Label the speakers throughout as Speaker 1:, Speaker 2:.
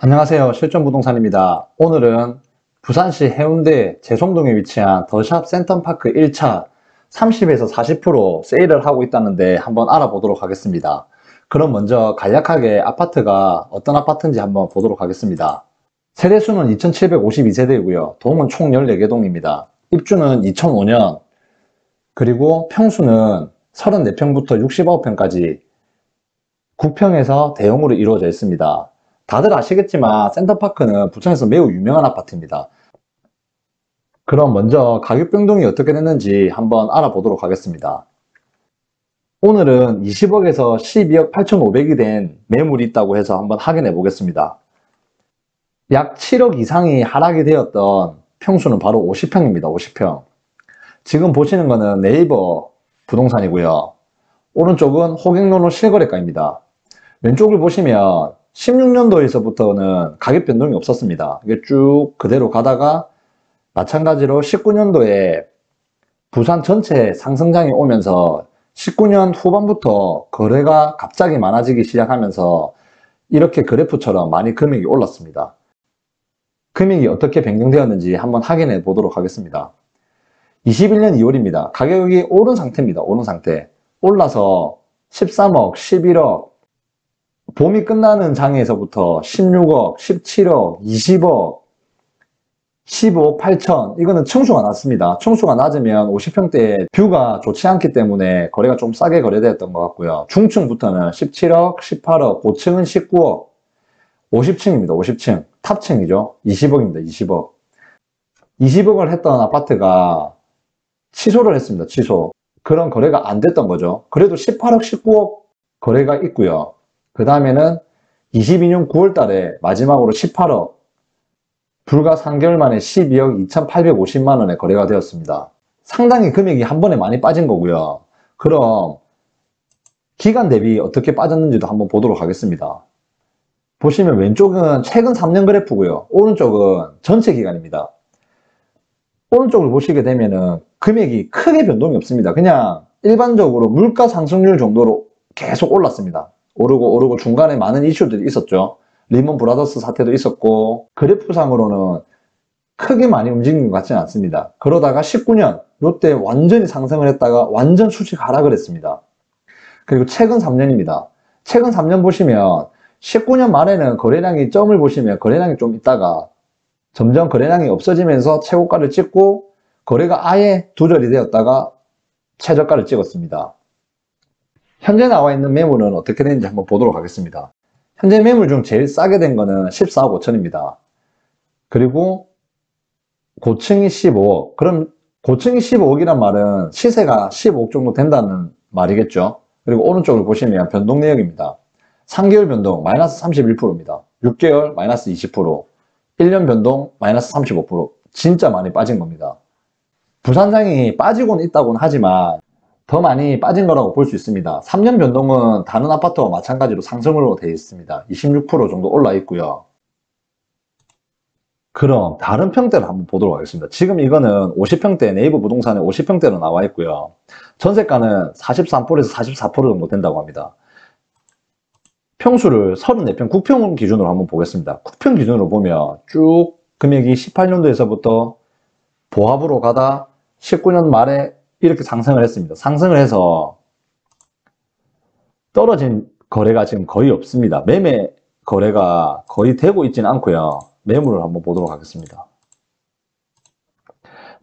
Speaker 1: 안녕하세요. 실전부동산입니다. 오늘은 부산시 해운대 재송동에 위치한 더샵 센텀파크 1차 30에서 40% 세일을 하고 있다는데 한번 알아보도록 하겠습니다. 그럼 먼저 간략하게 아파트가 어떤 아파트인지 한번 보도록 하겠습니다. 세대수는 2752세대이고요. 동은 총 14개 동입니다. 입주는 2005년, 그리고 평수는 34평부터 69평까지 9평에서 대형으로 이루어져 있습니다. 다들 아시겠지만 센터파크는 부천에서 매우 유명한 아파트입니다. 그럼 먼저 가격 변동이 어떻게 됐는지 한번 알아보도록 하겠습니다. 오늘은 20억에서 12억 8,500이 된 매물이 있다고 해서 한번 확인해 보겠습니다. 약 7억 이상이 하락이 되었던 평수는 바로 50평입니다. 50평. 지금 보시는 거는 네이버 부동산이고요. 오른쪽은 호갱노노 실거래가입니다. 왼쪽을 보시면 16년도에서부터는 가격 변동이 없었습니다. 이게 쭉 그대로 가다가 마찬가지로 19년도에 부산 전체 상승장이 오면서 19년 후반부터 거래가 갑자기 많아지기 시작하면서 이렇게 그래프처럼 많이 금액이 올랐습니다. 금액이 어떻게 변경되었는지 한번 확인해 보도록 하겠습니다. 21년 2월입니다. 가격이 오른 상태입니다. 오른 상태. 올라서 13억, 11억, 봄이 끝나는 장에서부터 16억, 17억, 20억, 15억 8천, 이거는 층수가 낮습니다. 층수가 낮으면 50평대에 뷰가 좋지 않기 때문에 거래가 좀 싸게 거래되었던 것 같고요. 중층부터는 17억, 18억, 고층은 19억, 50층입니다. 50층. 탑층이죠. 20억입니다. 20억. 20억을 했던 아파트가 취소를 했습니다. 취소. 그런 거래가 안 됐던 거죠. 그래도 18억, 19억 거래가 있고요. 그 다음에는 22년 9월 달에 마지막으로 18억, 불과 3개월 만에 12억 2,850만 원에 거래가 되었습니다. 상당히 금액이 한 번에 많이 빠진 거고요. 그럼 기간 대비 어떻게 빠졌는지도 한번 보도록 하겠습니다. 보시면 왼쪽은 최근 3년 그래프고요. 오른쪽은 전체 기간입니다. 오른쪽을 보시게 되면은 금액이 크게 변동이 없습니다. 그냥 일반적으로 물가 상승률 정도로 계속 올랐습니다. 오르고 중간에 많은 이슈들이 있었죠. 리먼 브라더스 사태도 있었고, 그래프상으로는 크게 많이 움직인 것 같지는 않습니다. 그러다가 19년, 이때 완전히 상승을 했다가 완전 수직 하락을 했습니다. 그리고 최근 3년입니다. 최근 3년 보시면 19년 말에는 거래량이 점을 보시면 거래량이 좀 있다가 점점 거래량이 없어지면서 최고가를 찍고 거래가 아예 두절이 되었다가 최저가를 찍었습니다. 현재 나와 있는 매물은 어떻게 되는지 한번 보도록 하겠습니다. 현재 매물 중 제일 싸게 된 거는 14억 5천입니다. 그리고 고층이 15억. 그럼 고층이 15억이란 말은 시세가 15억 정도 된다는 말이겠죠. 그리고 오른쪽을 보시면 변동 내역입니다. 3개월 변동 마이너스 31%입니다. 6개월 마이너스 20%, 1년 변동 마이너스 35%. 진짜 많이 빠진 겁니다. 부산장이 빠지고는 있다고는 하지만 더 많이 빠진 거라고 볼 수 있습니다. 3년 변동은 다른 아파트와 마찬가지로 상승으로 되어 있습니다. 26% 정도 올라 있고요. 그럼 다른 평대를 한번 보도록 하겠습니다. 지금 이거는 50평대, 네이버 부동산에 50평대로 나와 있고요. 전세가는 43%에서 44% 정도 된다고 합니다. 평수를 34평, 9평 기준으로 한번 보겠습니다. 9평 기준으로 보면 쭉 금액이 18년도에서부터 보합으로 가다 19년 말에 이렇게 상승을 했습니다. 상승을 해서 떨어진 거래가 지금 거의 없습니다. 매매 거래가 거의 되고 있지는 않고요. 매물을 한번 보도록 하겠습니다.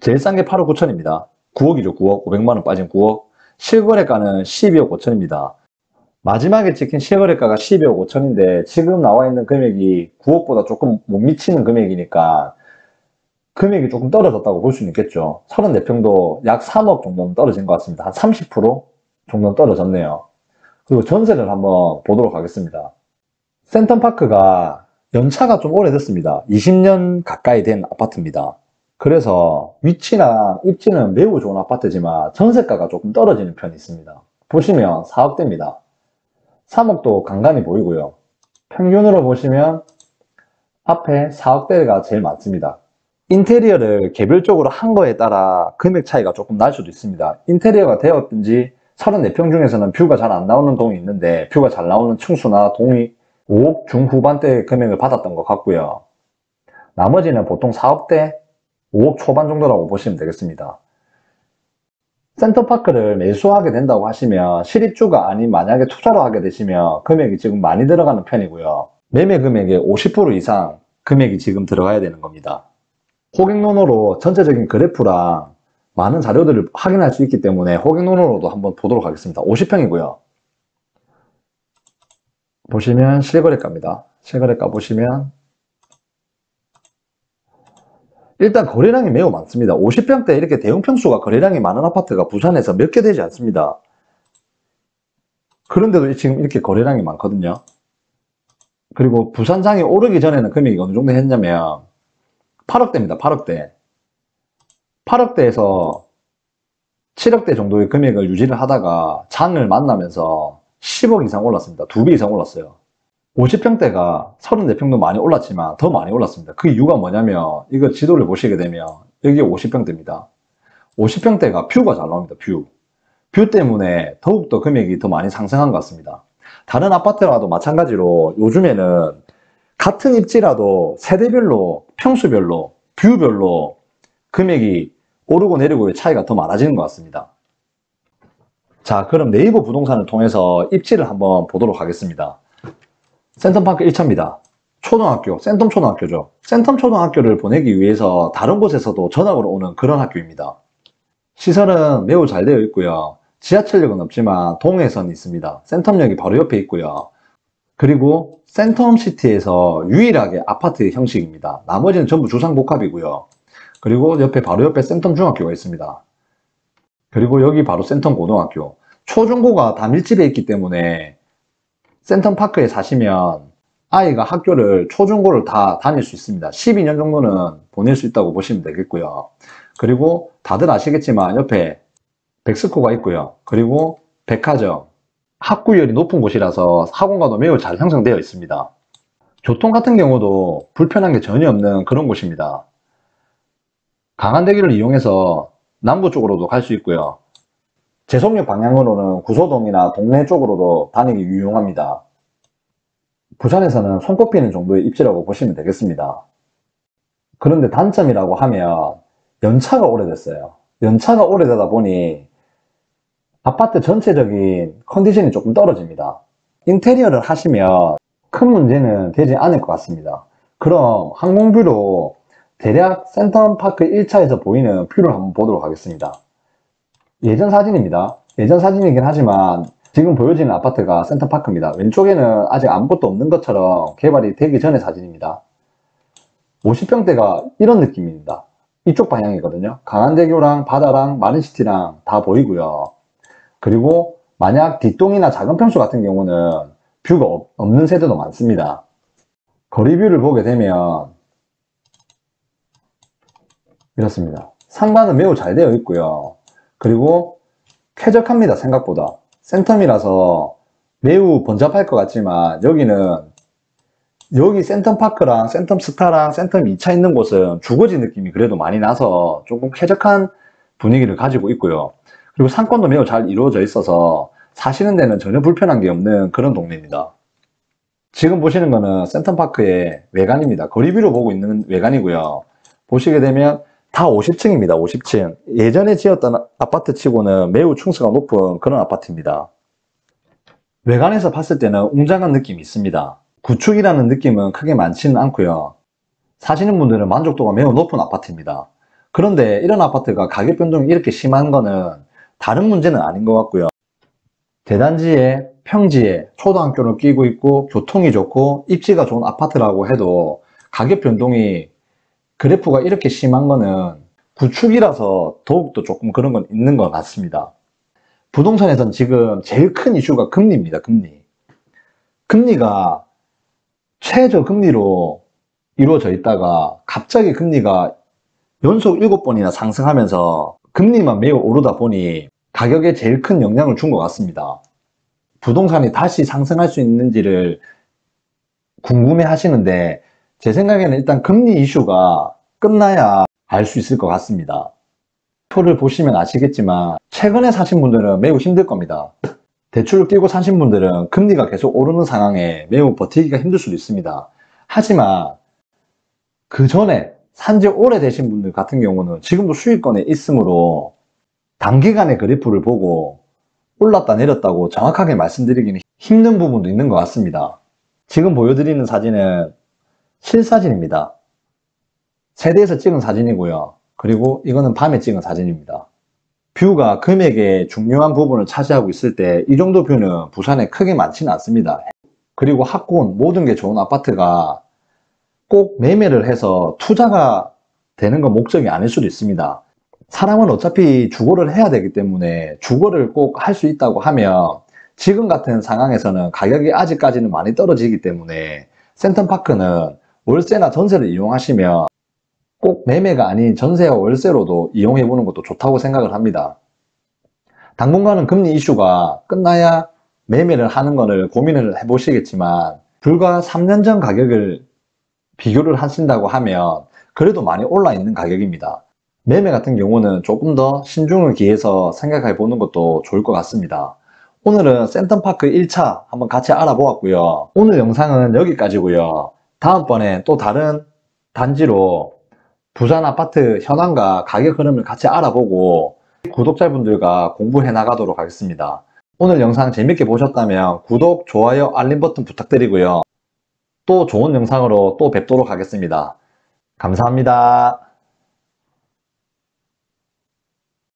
Speaker 1: 제일 싼 게 8억 9천입니다. 9억이죠. 9억. 500만원 빠진 9억. 실거래가는 12억 5천입니다. 마지막에 찍힌 실거래가가 12억 5천인데 지금 나와 있는 금액이 9억보다 조금 못 미치는 금액이니까 금액이 조금 떨어졌다고 볼 수는 있겠죠. 34평도 약 3억 정도는 떨어진 것 같습니다. 한 30% 정도는 떨어졌네요. 그리고 전세를 한번 보도록 하겠습니다. 센텀파크가 연차가 좀 오래됐습니다. 20년 가까이 된 아파트입니다. 그래서 위치나 입지는 매우 좋은 아파트지만 전세가가 조금 떨어지는 편이 있습니다. 보시면 4억대입니다. 3억도 간간히 보이고요. 평균으로 보시면 앞에 4억대가 제일 많습니다. 인테리어를 개별적으로 한 거에 따라 금액 차이가 조금 날 수도 있습니다. 인테리어가 되었든지 34평 중에서는 뷰가 잘 안 나오는 동이 있는데 뷰가 잘 나오는 층수나 동이 5억 중후반대 금액을 받았던 것 같고요. 나머지는 보통 4억대, 5억 초반 정도라고 보시면 되겠습니다. 센터파크를 매수하게 된다고 하시면 실입주가 아닌 만약에 투자로 하게 되시면 금액이 지금 많이 들어가는 편이고요. 매매 금액의 50% 이상 금액이 지금 들어가야 되는 겁니다. 호갱노노로 전체적인 그래프랑 많은 자료들을 확인할 수 있기 때문에 호갱노노로도 한번 보도록 하겠습니다. 50평이고요. 보시면 실거래가입니다. 실거래가 보시면 일단 거래량이 매우 많습니다. 50평대 이렇게 대형 평수가 거래량이 많은 아파트가 부산에서 몇 개 되지 않습니다. 그런데도 지금 이렇게 거래량이 많거든요. 그리고 부산장이 오르기 전에는 금액이 어느 정도 했냐면 8억대입니다. 8억대. 8억대에서 7억대 정도의 금액을 유지를 하다가 장을 만나면서 10억 이상 올랐습니다. 2배 이상 올랐어요. 50평대가 34평도 많이 올랐지만 더 많이 올랐습니다. 그 이유가 뭐냐면 이거 지도를 보시게 되면 여기 50평대입니다. 50평대가 뷰가 잘 나옵니다. 뷰 때문에 더욱더 금액이 더 많이 상승한 것 같습니다. 다른 아파트라도 마찬가지로 요즘에는 같은 입지라도 세대별로, 평수별로, 뷰별로 금액이 오르고 내리고의 차이가 더 많아지는 것 같습니다. 자, 그럼 네이버 부동산을 통해서 입지를 한번 보도록 하겠습니다. 센텀파크 1차입니다. 초등학교, 센텀초등학교죠. 센텀초등학교를 보내기 위해서 다른 곳에서도 전학으로 오는 그런 학교입니다. 시설은 매우 잘 되어 있고요. 지하철역은 없지만 동해선이 있습니다. 센텀역이 바로 옆에 있고요. 그리고 센텀시티에서 유일하게 아파트 형식입니다. 나머지는 전부 주상복합이고요. 그리고 옆에 바로 옆에 센텀중학교가 있습니다. 그리고 여기 바로 센텀고등학교. 초중고가 다 밀집해 있기 때문에 센텀파크에 사시면 아이가 학교를 초중고를 다 다닐 수 있습니다. 12년 정도는 보낼 수 있다고 보시면 되겠고요. 그리고 다들 아시겠지만 옆에 백스코가 있고요. 그리고 백화점, 학구열이 높은 곳이라서 학원가도 매우 잘 형성되어 있습니다. 교통 같은 경우도 불편한 게 전혀 없는 그런 곳입니다. 강한대교를 이용해서 남구 쪽으로도 갈 수 있고요. 제송역 방향으로는 구소동이나 동래 쪽으로도 다니기 유용합니다. 부산에서는 손꼽히는 정도의 입지라고 보시면 되겠습니다. 그런데 단점이라고 하면 연차가 오래됐어요. 연차가 오래되다 보니 아파트 전체적인 컨디션이 조금 떨어집니다. 인테리어를 하시면 큰 문제는 되지 않을 것 같습니다. 그럼 항공뷰로 대략 센텀파크 1차에서 보이는 뷰를 한번 보도록 하겠습니다. 예전 사진입니다. 예전 사진이긴 하지만 지금 보여지는 아파트가 센텀파크입니다. 왼쪽에는 아직 아무것도 없는 것처럼 개발이 되기 전의 사진입니다. 50평대가 이런 느낌입니다. 이쪽 방향이거든요. 강한대교랑 바다랑 마린시티랑 다 보이고요. 그리고 만약 뒷동이나 작은 평수 같은 경우는 뷰가 없는 세대도 많습니다. 거리뷰를 보게 되면 이렇습니다. 상반은 매우 잘 되어 있고요. 그리고 쾌적합니다. 생각보다. 센텀이라서 매우 번잡할 것 같지만 여기 센텀파크랑 센텀스타랑 센텀 2차 있는 곳은 주거지 느낌이 그래도 많이 나서 조금 쾌적한 분위기를 가지고 있고요. 그리고 상권도 매우 잘 이루어져 있어서 사시는 데는 전혀 불편한 게 없는 그런 동네입니다. 지금 보시는 거는 센텀파크의 외관입니다. 거리뷰로 보고 있는 외관이고요. 보시게 되면 다 50층입니다. 50층. 예전에 지었던 아파트 치고는 매우 층수가 높은 그런 아파트입니다. 외관에서 봤을 때는 웅장한 느낌이 있습니다. 구축이라는 느낌은 크게 많지는 않고요. 사시는 분들은 만족도가 매우 높은 아파트입니다. 그런데 이런 아파트가 가격 변동이 이렇게 심한 거는 다른 문제는 아닌 것 같고요. 대단지에 평지에 초등학교를 끼고 있고 교통이 좋고 입지가 좋은 아파트라고 해도 가격 변동이 그래프가 이렇게 심한 거는 구축이라서 더욱더 조금 그런 건 있는 것 같습니다. 부동산에서는 지금 제일 큰 이슈가 금리입니다. 금리가 최저금리로 이루어져 있다가 갑자기 금리가 연속 7번이나 상승하면서 금리만 매우 오르다 보니 가격에 제일 큰 영향을 준 것 같습니다. 부동산이 다시 상승할 수 있는지를 궁금해 하시는데 제 생각에는 일단 금리 이슈가 끝나야 알 수 있을 것 같습니다. 표를 보시면 아시겠지만 최근에 사신 분들은 매우 힘들 겁니다. 대출을 끼고 사신 분들은 금리가 계속 오르는 상황에 매우 버티기가 힘들 수도 있습니다. 하지만 그 전에 산지 오래되신 분들 같은 경우는 지금도 수익권에 있으므로 단기간의 그래프를 보고 올랐다 내렸다고 정확하게 말씀드리기는 힘든 부분도 있는 것 같습니다. 지금 보여드리는 사진은 실사진입니다. 세대에서 찍은 사진이고요. 그리고 이거는 밤에 찍은 사진입니다. 뷰가 금액의 중요한 부분을 차지하고 있을 때 이 정도 뷰는 부산에 크게 많지는 않습니다. 그리고 학군 모든 게 좋은 아파트가 꼭 매매를 해서 투자가 되는 건 목적이 아닐 수도 있습니다. 사람은 어차피 주거를 해야 되기 때문에 주거를 꼭 할 수 있다고 하면 지금 같은 상황에서는 가격이 아직까지는 많이 떨어지기 때문에 센텀파크는 월세나 전세를 이용하시면 꼭 매매가 아닌 전세와 월세로도 이용해 보는 것도 좋다고 생각을 합니다. 당분간은 금리 이슈가 끝나야 매매를 하는 것을 고민을 해 보시겠지만 불과 3년 전 가격을 비교를 하신다고 하면 그래도 많이 올라 있는 가격입니다. 매매 같은 경우는 조금 더 신중을 기해서 생각해 보는 것도 좋을 것 같습니다. 오늘은 센텀파크 1차 한번 같이 알아보았고요. 오늘 영상은 여기까지고요. 다음번에 또 다른 단지로 부산 아파트 현황과 가격 흐름을 같이 알아보고 구독자분들과 공부해 나가도록 하겠습니다. 오늘 영상 재밌게 보셨다면 구독, 좋아요, 알림 버튼 부탁드리고요. 또 좋은 영상으로 또 뵙도록 하겠습니다. 감사합니다.